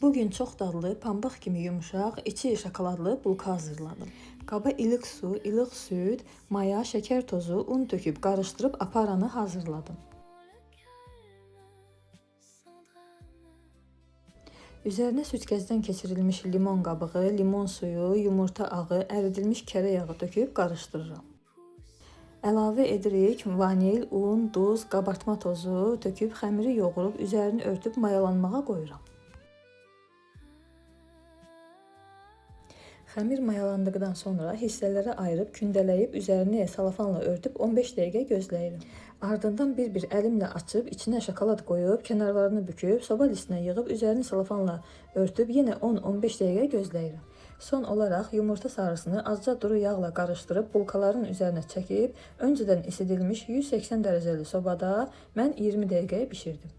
Bugün çox dadlı, pambıq kimi yumuşaq, içi şokoladlı bulka hazırladım. Qaba ilıq su, ilıq süd, maya, şəkər tozu, un töküb qarışdırıb aparanı hazırladım. Üzərinə süzgəcdən keçirilmiş limon qabığı, limon suyu, yumurta ağı, əridilmiş kərə yağı töküb qarışdırıram. Əlavə edirik vanil, un, duz, qabartma tozu töküb xəmiri yoğurub üzərini örtüb mayalanmağa qoyuram. Xəmir mayalandıqdan sonra hissələrə ayırıb kündələyib üzərini salafanla örtüb 15 dəqiqə gözləyirəm. Ardından bir-bir əlimlə açıb içinə şokolad qoyub kənarlarını büküb soba listinə yığıb üzərini salafanla örtüb yenə 10-15 dəqiqə gözləyirəm. Son olaraq yumurta sarısını azca duru yağla qarışdırıb bulkaların üzərinə çəkib öncədən isidilmiş 180 dərəcəli sobada mən 20 dəqiqə bişirdim.